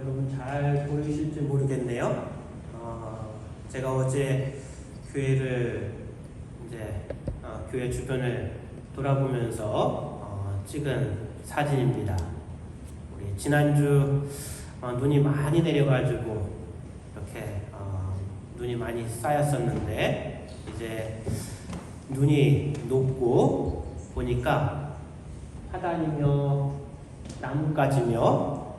여러분 잘 보이실지 모르겠네요. 제가 어제 교회를 교회 주변을 돌아보면서 찍은 사진입니다. 우리 지난주 눈이 많이 내려가지고 이렇게 눈이 많이 쌓였었는데 이제 눈이 녹고 보니까 하단이며 나뭇가지며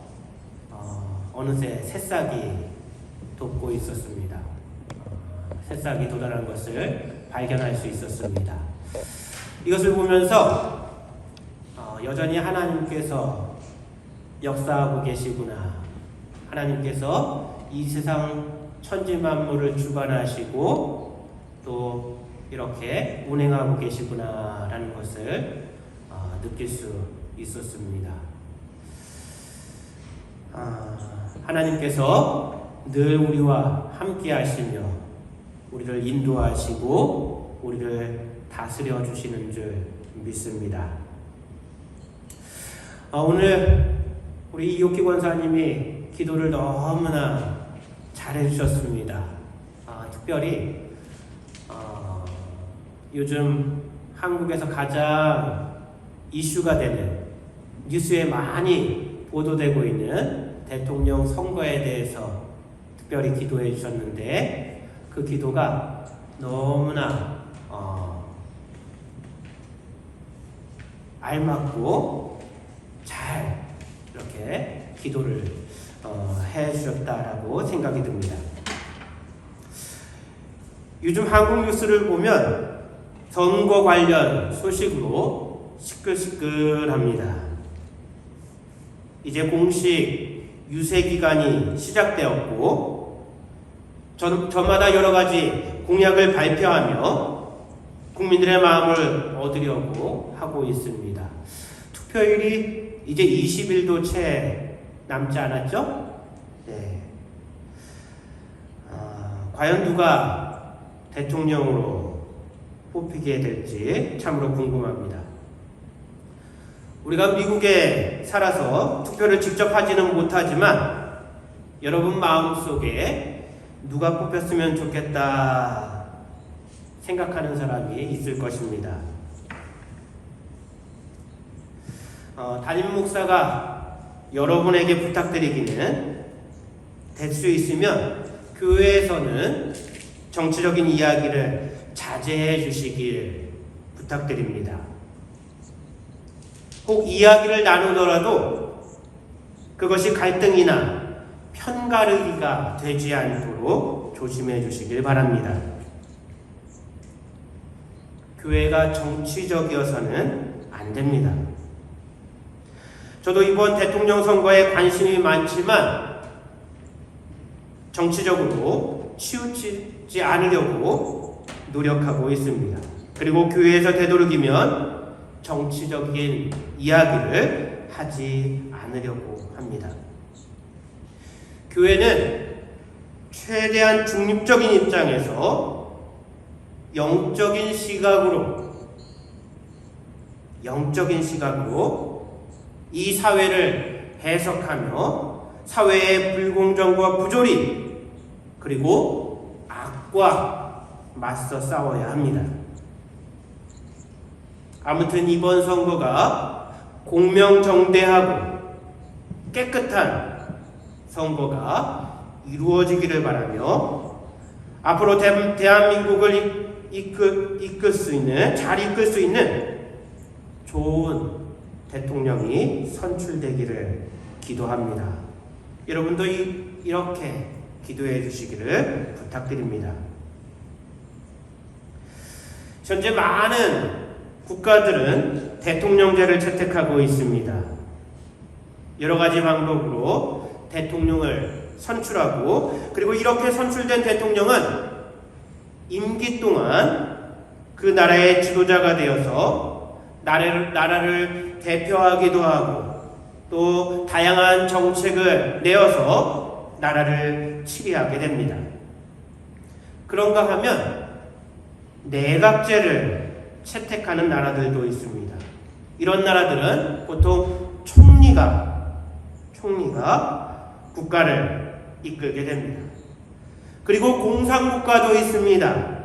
어느새 새싹이 돋고 있었습니다. 새싹이 돋아난 것을 발견할 수 있었습니다. 이것을 보면서 여전히 하나님께서 역사하고 계시구나. 하나님께서 이 세상 천지만물을 주관하시고 또 이렇게 운행하고 계시구나라는 것을 느낄 수 있었습니다. 하나님께서 늘 우리와 함께 하시며 우리를 인도하시고 우리를 다스려 주시는 줄 믿습니다. 오늘 우리 이옥기 권사님이 기도를 너무나 잘해 주셨습니다. 특별히 요즘 한국에서 가장 이슈가 되는 뉴스에 많이 보도되고 있는 대통령 선거에 대해서 특별히 기도해 주셨는데 그 기도가 너무나 알맞고 잘 이렇게 기도를 해 주셨다라고 생각이 듭니다. 요즘 한국 뉴스를 보면 선거 관련 소식으로 시끌시끌합니다. 이제 공식 유세 기간이 시작되었고 저마다 여러 가지 공약을 발표하며 국민들의 마음을 얻으려고 하고 있습니다. 투표일이 이제 20일도 채 남지 않았죠? 네. 과연 누가 대통령으로 뽑히게 될지 참으로 궁금합니다. 우리가 미국에 살아서 투표를 직접 하지는 못하지만 여러분 마음속에 누가 뽑혔으면 좋겠다 생각하는 사람이 있을 것입니다. 담임 목사가 여러분에게 부탁드리기는 될 수 있으면 교회에서는 정치적인 이야기를 자제해 주시길 부탁드립니다. 꼭 이야기를 나누더라도 그것이 갈등이나 편가르기가 되지 않도록 조심해 주시길 바랍니다. 교회가 정치적이어서는 안 됩니다. 저도 이번 대통령 선거에 관심이 많지만 정치적으로 치우치지 않으려고 노력하고 있습니다. 그리고 교회에서 되도록이면 정치적인 이야기를 하지 않으려고 합니다. 교회는 최대한 중립적인 입장에서 영적인 시각으로 이 사회를 해석하며 사회의 불공정과 부조리 그리고 악과 맞서 싸워야 합니다. 아무튼 이번 선거가 공명정대하고 깨끗한 선거가 이루어지기를 바라며 앞으로 대한민국을 잘 이끌 수 있는 좋은 대통령이 선출되기를 기도합니다. 여러분도 이렇게 기도해 주시기를 부탁드립니다. 현재 많은 국가들은 대통령제를 채택하고 있습니다. 여러 가지 방법으로 대통령을 선출하고 그리고 이렇게 선출된 대통령은 임기 동안 그 나라의 지도자가 되어서 나라를 대표하기도 하고 또 다양한 정책을 내어서 나라를 치리하게 됩니다. 그런가 하면 내각제를 채택하는 나라들도 있습니다. 이런 나라들은 보통 총리가 국가를 이끌게 됩니다. 그리고 공산국가도 있습니다.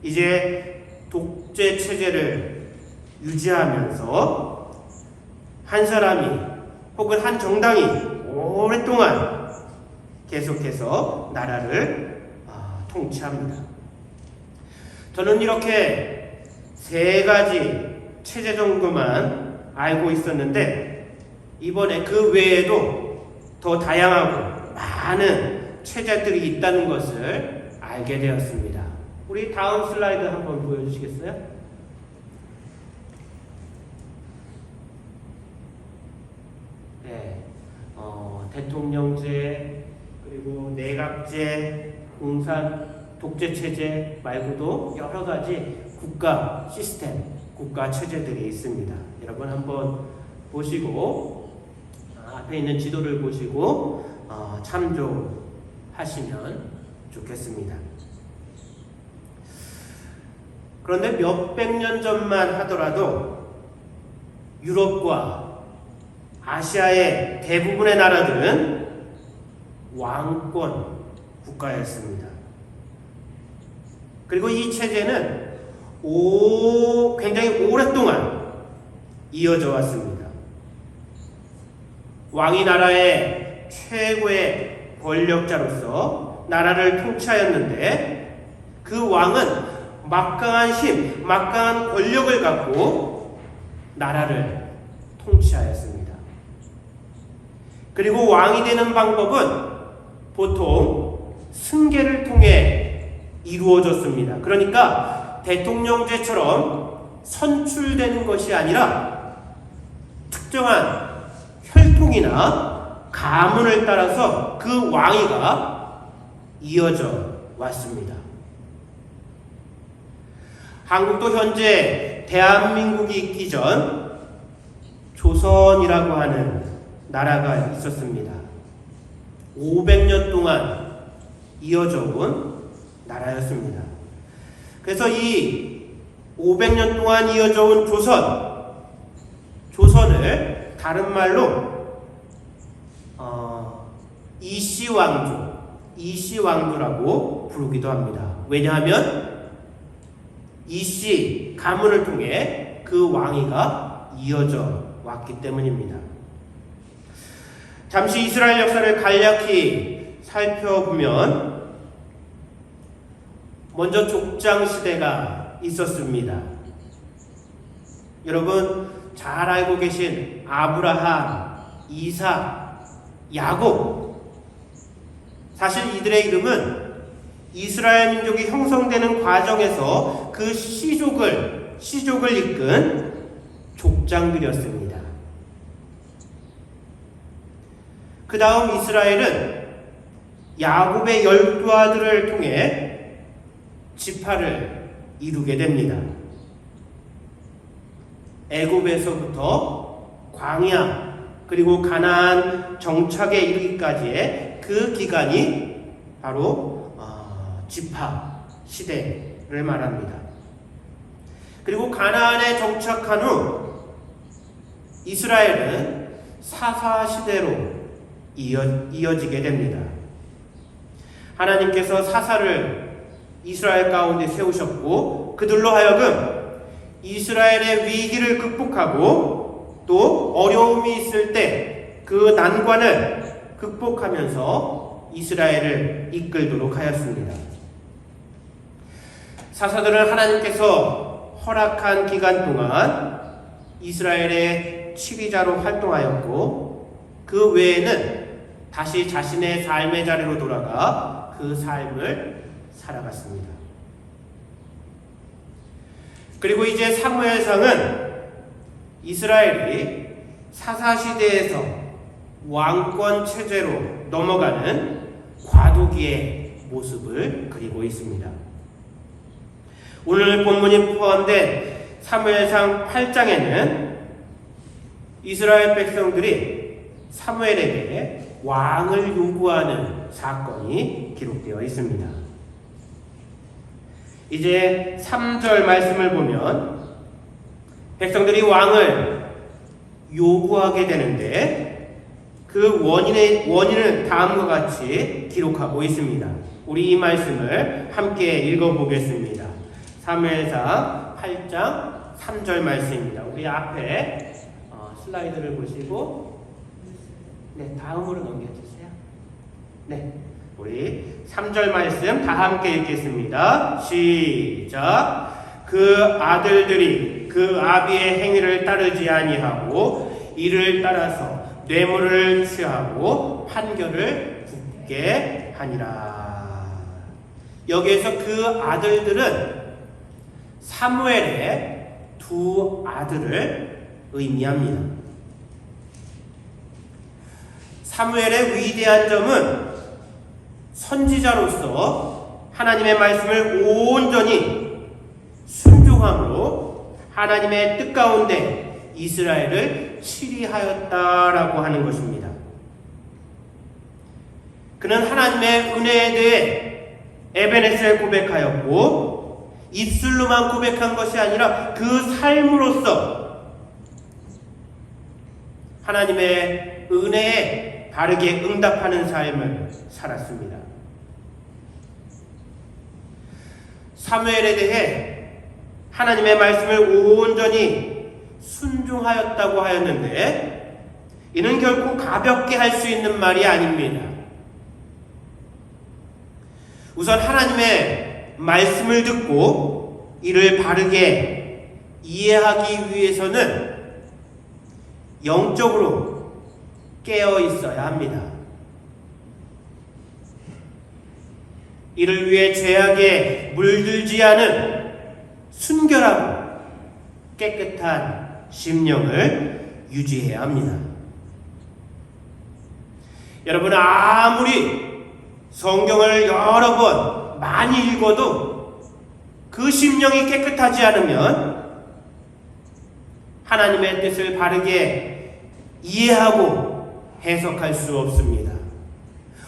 이제 독재 체제를 유지하면서 한 사람이 혹은 한 정당이 오랫동안 계속해서 나라를 통치합니다. 저는 이렇게 세 가지 체제 정도만 알고 있었는데 이번에 그 외에도 더 다양하고 많은 체제들이 있다는 것을 알게 되었습니다. 우리 다음 슬라이드 한번 보여주시겠어요? 네, 대통령제, 그리고 내각제, 공산, 독재체제 말고도 여러 가지 국가 시스템, 국가 체제들이 있습니다. 여러분 한번 보시고 앞에 있는 지도를 보시고 참조하시면 좋겠습니다. 그런데 몇백 년 전만 하더라도 유럽과 아시아의 대부분의 나라들은 왕권 국가였습니다. 그리고 이 체제는 굉장히 오랫동안 이어져 왔습니다. 왕이 나라의 최고의 권력자로서 나라를 통치하였는데 그 왕은 막강한 힘, 막강한 권력을 갖고 나라를 통치하였습니다. 그리고 왕이 되는 방법은 보통 승계를 통해 이루어졌습니다. 그러니까 대통령제처럼 선출되는 것이 아니라 특정한 혈통이나 가문을 따라서 그 왕위가 이어져 왔습니다. 한국도 현재 대한민국이 있기 전 조선이라고 하는 나라가 있었습니다. 500년 동안 이어져 온 나라였습니다. 그래서 이 500년 동안 이어져 온 조선을 다른 말로 이씨왕조라고 부르기도 합니다. 왜냐하면 이씨 가문을 통해 그 왕위가 이어져 왔기 때문입니다. 잠시 이스라엘 역사를 간략히 살펴보면 먼저 족장 시대가 있었습니다. 여러분 잘 알고 계신 아브라함, 이삭, 야곱, 사실 이들의 이름은 이스라엘 민족이 형성되는 과정에서 그 시족을 이끈 족장들이었습니다. 그 다음 이스라엘은 야곱의 12아들을 통해 지파를 이루게 됩니다. 애굽에서부터 광야 그리고 가나안 정착에 이르기까지의 그 기간이 바로 지파 시대를 말합니다. 그리고 가나안에 정착한 후 이스라엘은 사사 시대로 이어지게 됩니다. 하나님께서 사사를 이스라엘 가운데 세우셨고 그들로 하여금 이스라엘의 위기를 극복하고 또 어려움이 있을 때 그 난관을 극복하면서 이스라엘을 이끌도록 하였습니다. 사사들은 하나님께서 허락한 기간 동안 이스라엘의 치리자로 활동하였고 그 외에는 다시 자신의 삶의 자리로 돌아가 그 삶을 살아갔습니다. 그리고 이제 사무엘상은 이스라엘이 사사시대에서 왕권 체제로 넘어가는 과도기의 모습을 그리고 있습니다. 오늘 본문이 포함된 사무엘상 8장에는 이스라엘 백성들이 사무엘에게 왕을 요구하는 사건이 기록되어 있습니다. 이제 3절 말씀을 보면 백성들이 왕을 요구하게 되는데 그 원인을 다음과 같이 기록하고 있습니다. 우리 이 말씀을 함께 읽어보겠습니다. 사무엘상 8장 3절 말씀입니다. 우리 앞에 슬라이드를 보시고 다음으로 넘겨주세요. 우리 3절 말씀 다 함께 읽겠습니다. 시작. 그 아들들이 그 아비의 행위를 따르지 아니하고 이를 따라서 뇌물을 취하고 판결을 굳게 하니라. 여기에서 그 아들들은 사무엘의 두 아들을 의미합니다. 사무엘의 위대한 점은 선지자로서 하나님의 말씀을 온전히 순종함으로 하나님의 뜻 가운데 이스라엘을 치리하였다라고 하는 것입니다. 그는 하나님의 은혜에 대해 에베네스에 고백하였고 입술로만 고백한 것이 아니라 그 삶으로서 하나님의 은혜에 바르게 응답하는 삶을 살았습니다. 사무엘에 대해 하나님의 말씀을 온전히 순종하였다고 하였는데 이는 결코 가볍게 할 수 있는 말이 아닙니다. 우선 하나님의 말씀을 듣고 이를 바르게 이해하기 위해서는 영적으로 깨어 있어야 합니다. 이를 위해 죄악에 물들지 않은 순결하고 깨끗한 심령을 유지해야 합니다. 여러분, 아무리 성경을 여러 번 많이 읽어도 그 심령이 깨끗하지 않으면 하나님의 뜻을 바르게 이해하고 해석할 수 없습니다.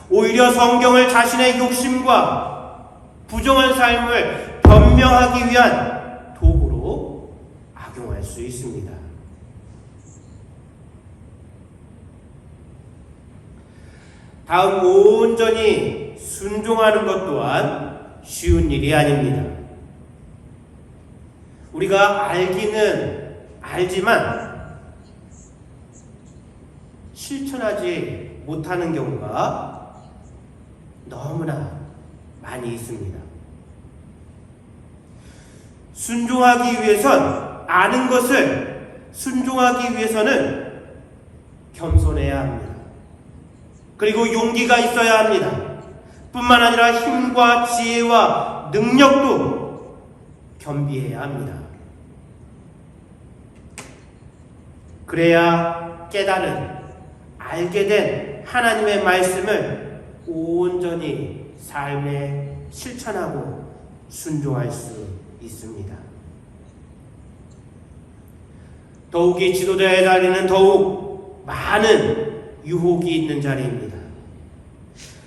오히려 성경을 자신의 욕심과 부정한 삶을 변명하기 위한 도구로 악용할 수 있습니다. 다음, 온전히 순종하는 것 또한 쉬운 일이 아닙니다. 우리가 알기는 알지만 실천하지 못하는 경우가 너무나 많이 있습니다. 순종하기 위해선 아는 것을 순종하기 위해서는 겸손해야 합니다. 그리고 용기가 있어야 합니다. 뿐만 아니라 힘과 지혜와 능력도 겸비해야 합니다. 그래야 깨달은, 알게 된 하나님의 말씀을 온전히 삶에 실천하고 순종할 수 있습니다. 더욱이 지도자의 자리는 더욱 많은 유혹이 있는 자리입니다.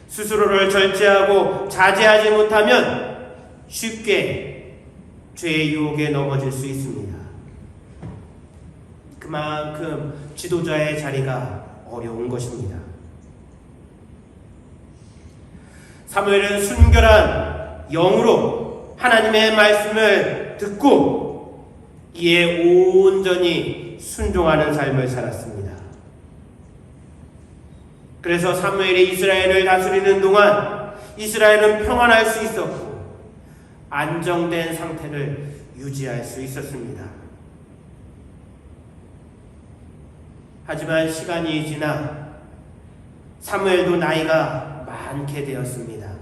스스로를 절제하고 자제하지 못하면 쉽게 죄의 유혹에 넘어질 수 있습니다. 그만큼 지도자의 자리가 어려운 것입니다. 사무엘은 순결한 영으로 하나님의 말씀을 듣고 이에 온전히 순종하는 삶을 살았습니다. 그래서 사무엘이 이스라엘을 다스리는 동안 이스라엘은 평안할 수 있었고 안정된 상태를 유지할 수 있었습니다. 하지만 시간이 지나 사무엘도 나이가 많게 되었습니다.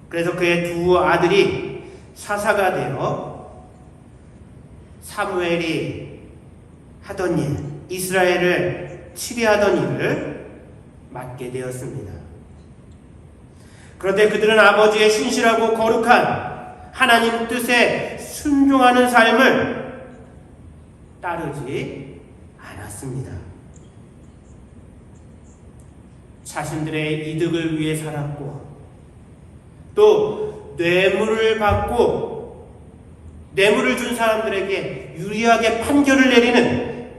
그래서 그의 두 아들이 사사가 되어 사무엘이 하던 일, 이스라엘을 치리하던 일을 맡게 되었습니다. 그런데 그들은 아버지의 신실하고 거룩한 하나님 뜻에 순종하는 삶을 따르지 않았습니다. 자신들의 이득을 위해 살았고 또 뇌물을 받고 뇌물을 준 사람들에게 유리하게 판결을 내리는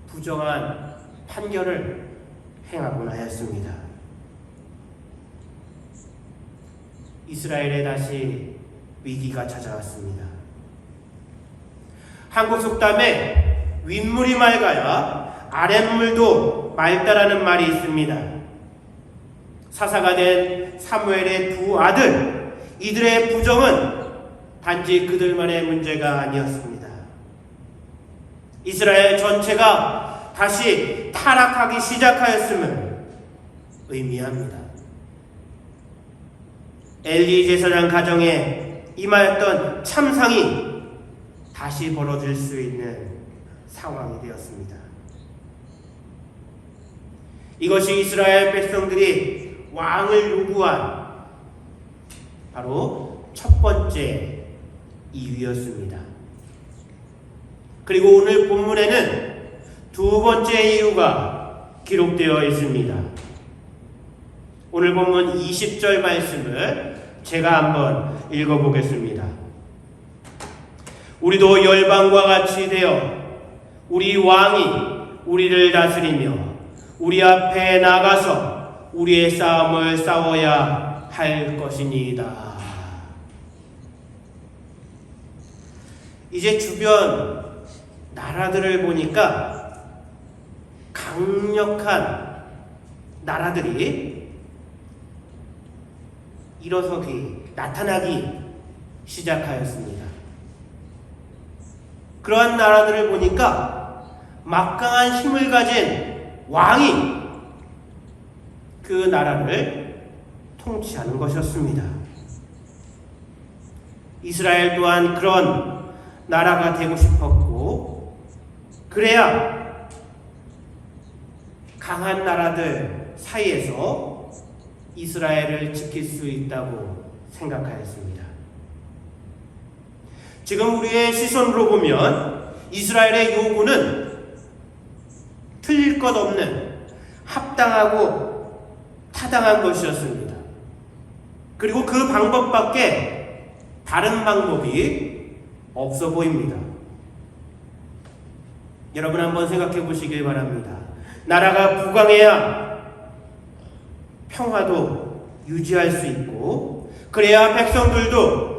부정한 판결을 행하곤 하였습니다. 이스라엘에 다시 위기가 찾아왔습니다. 한국 속담에 윗물이 맑아야 아랫물도 맑다라는 말이 있습니다. 사사가 된 사무엘의 두 아들, 이들의 부정은 단지 그들만의 문제가 아니었습니다. 이스라엘 전체가 다시 타락하기 시작하였음을 의미합니다. 엘리 제사장 가정에 임하였던 참상이 다시 벌어질 수 있는 상황이 되었습니다. 이것이 이스라엘 백성들이 왕을 요구한 바로 첫 번째 이유였습니다. 그리고 오늘 본문에는 두 번째 이유가 기록되어 있습니다. 오늘 본문 20절 말씀을 제가 한번 읽어보겠습니다. 우리도 열방과 같이 되어 우리 왕이 우리를 다스리며 우리 앞에 나가서 우리의 싸움을 싸워야 할 것이니이다. 이제 주변 나라들을 보니까 강력한 나라들이 일어서기, 나타나기 시작하였습니다. 그러한 나라들을 보니까 막강한 힘을 가진 왕이 그 나라를 통치하는 것이었습니다. 이스라엘 또한 그런 나라가 되고 싶었고, 그래야 강한 나라들 사이에서 이스라엘을 지킬 수 있다고 생각하였습니다. 지금 우리의 시선으로 보면 이스라엘의 요구는 틀릴 것 없는 합당하고 타당한 것이었습니다. 그리고 그 방법밖에 다른 방법이 없어 보입니다. 여러분 한번 생각해 보시길 바랍니다. 나라가 부강해야 평화도 유지할 수 있고, 그래야 백성들도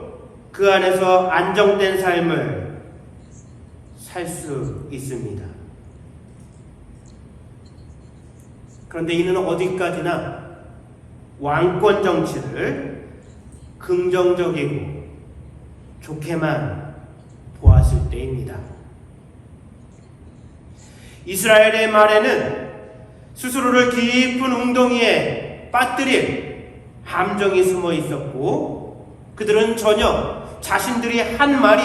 그 안에서 안정된 삶을 살 수 있습니다. 그런데 이는 어디까지나 왕권 정치를 긍정적이고 좋게만 보았을 때입니다. 이스라엘의 말에는 스스로를 깊은 웅덩이에 빠뜨릴 함정이 숨어 있었고, 그들은 전혀 자신들이 한 말이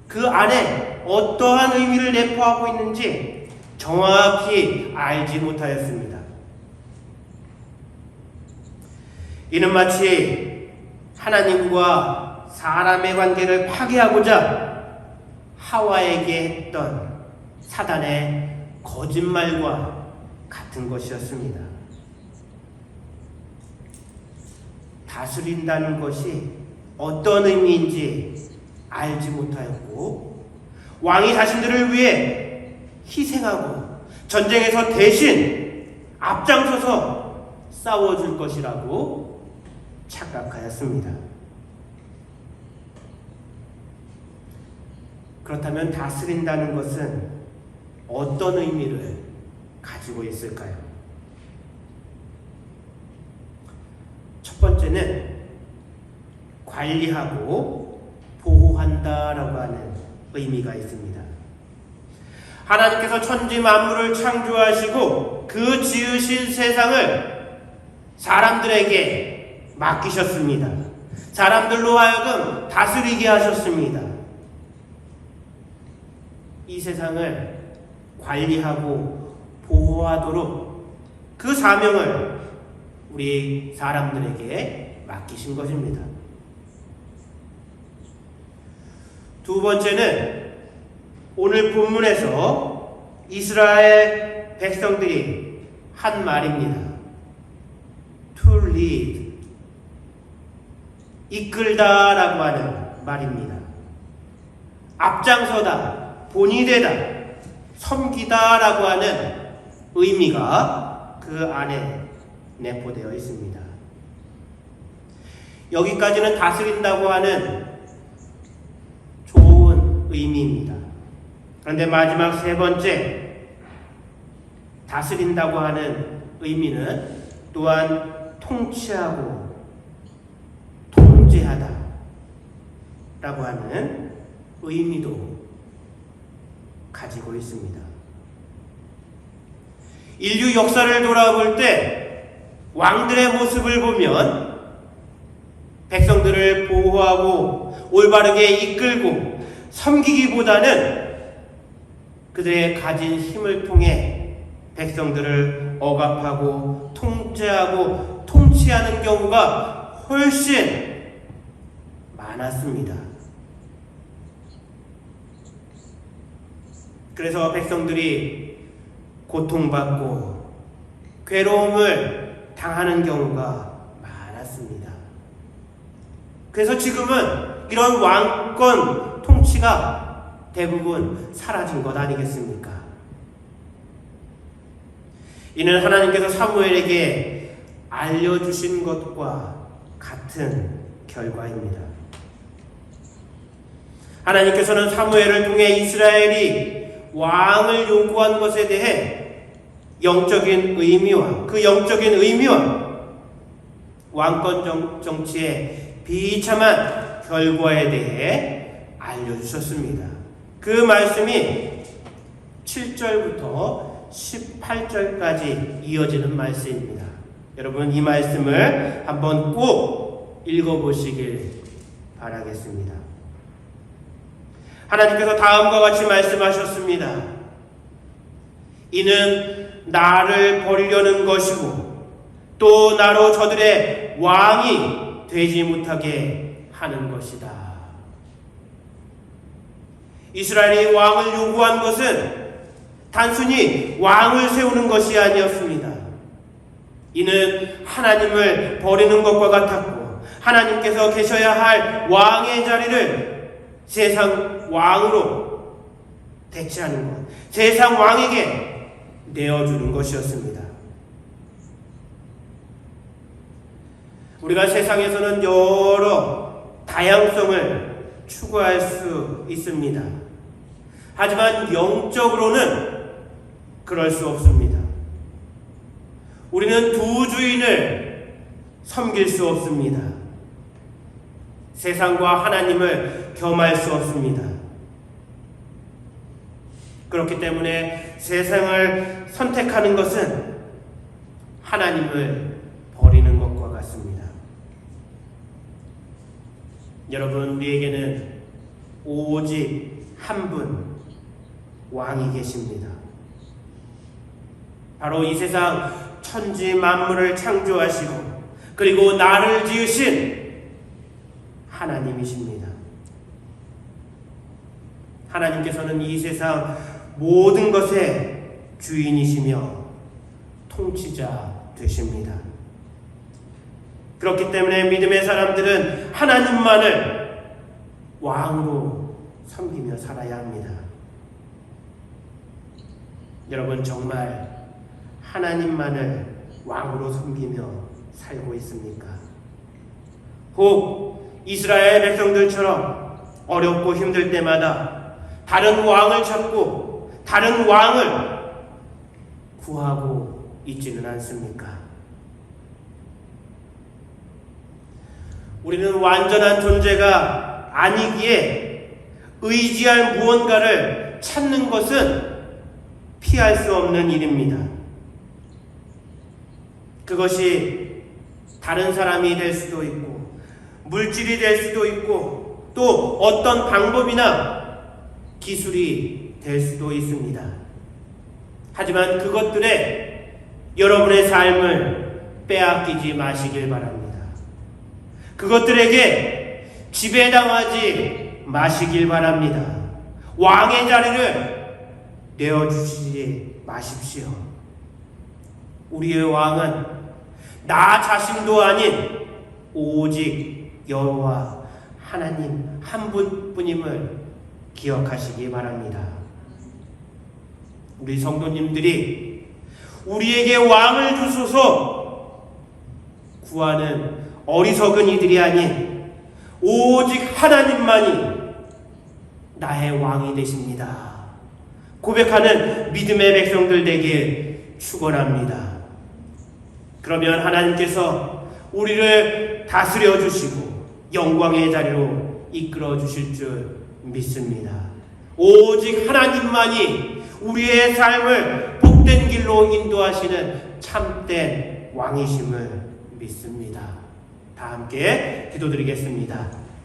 그 안에 어떠한 의미를 내포하고 있는지 정확히 알지 못하였습니다. 이는 마치 하나님과 사람의 관계를 파괴하고자 하와에게 했던 사단의 거짓말과 같은 것이었습니다. 다스린다는 것이 어떤 의미인지 알지 못하였고, 왕이 자신들을 위해 희생하고 전쟁에서 대신 앞장서서 싸워줄 것이라고 착각하였습니다. 그렇다면 다스린다는 것은 어떤 의미를 가지고 있을까요? 첫 번째는 관리하고 보호한다라고 하는 의미가 있습니다. 하나님께서 천지 만물을 창조하시고 그 지으신 세상을 사람들에게 맡기셨습니다. 사람들로 하여금 다스리게 하셨습니다. 이 세상을 관리하고 보호하도록 그 사명을 우리 사람들에게 맡기신 것입니다. 두 번째는 오늘 본문에서 이스라엘 백성들이 한 말입니다. To lead, 이끌다라고 하는 말입니다. 앞장서다, 본이 되다, 섬기다라고 하는 의미가 그 안에 내포되어 있습니다. 여기까지는 다스린다고 하는 좋은 의미입니다. 그런데 마지막 세 번째, 다스린다고 하는 의미는 또한 통치하고 통제하다 라고 하는 의미도 가지고 있습니다. 인류 역사를 돌아볼 때 왕들의 모습을 보면 백성들을 보호하고 올바르게 이끌고 섬기기보다는 그들의 가진 힘을 통해 백성들을 억압하고 통제하고 통치하는 경우가 훨씬 많았습니다. 그래서 백성들이 고통받고 괴로움을 당하는 경우가 많았습니다. 그래서 지금은 이런 왕권 통치가 대부분 사라진 것 아니겠습니까? 이는 하나님께서 사무엘에게 알려주신 것과 같은 결과입니다. 하나님께서는 사무엘을 통해 이스라엘이 왕을 요구한 것에 대해 영적인 의미와 그 영적인 의미와 왕권 정치의 비참한 결과에 대해 알려주셨습니다. 그 말씀이 7절부터 18절까지 이어지는 말씀입니다. 여러분 이 말씀을 한번 꼭 읽어보시길 바라겠습니다. 하나님께서 다음과 같이 말씀하셨습니다. 이는 나를 버리려는 것이고 또 나로 저들의 왕이 되지 못하게 하는 것이다. 이스라엘이 왕을 요구한 것은 단순히 왕을 세우는 것이 아니었습니다. 이는 하나님을 버리는 것과 같았고 하나님께서 계셔야 할 왕의 자리를 세상 왕으로 대체하는 것, 세상 왕에게 내어주는 것이었습니다. 우리가 세상에서는 여러 다양성을 추구할 수 있습니다. 하지만 영적으로는 그럴 수 없습니다. 우리는 두 주인을 섬길 수 없습니다. 세상과 하나님을 겸할 수 없습니다. 그렇기 때문에 세상을 선택하는 것은 하나님을 버리는 것과 같습니다. 여러분, 우리에게는 오직 한 분 왕이 계십니다. 바로 이 세상 천지 만물을 창조하시고 그리고 나를 지으신 하나님이십니다. 하나님께서는 이 세상 모든 것의 주인이시며 통치자 되십니다. 그렇기 때문에 믿음의 사람들은 하나님만을 왕으로 섬기며 살아야 합니다. 여러분 정말 하나님만을 왕으로 섬기며 살고 있습니까? 혹 이스라엘 백성들처럼 어렵고 힘들 때마다 다른 왕을 찾고 다른 왕을 구하고 있지는 않습니까? 우리는 완전한 존재가 아니기에 의지할 무언가를 찾는 것은 피할 수 없는 일입니다. 그것이 다른 사람이 될 수도 있고 물질이 될 수도 있고 또 어떤 방법이나 기술이 될 수도 있습니다. 하지만 그것들에 여러분의 삶을 빼앗기지 마시길 바랍니다. 그것들에게 지배당하지 마시길 바랍니다. 왕의 자리를 내어주시지 마십시오. 우리의 왕은 나 자신도 아닌 오직 여호와 하나님 한 분뿐임을 기억하시기 바랍니다. 우리 성도님들이 우리에게 왕을 주소서 구하는 어리석은 이들이 아닌 오직 하나님만이 나의 왕이 되십니다 고백하는 믿음의 백성들 되길 축원합니다. 그러면 하나님께서 우리를 다스려 주시고 영광의 자리로 이끌어 주실 줄 믿습니다. 오직 하나님만이 우리의 삶을 복된 길로 인도하시는 참된 왕이심을 믿습니다. 다 함께 기도드리겠습니다.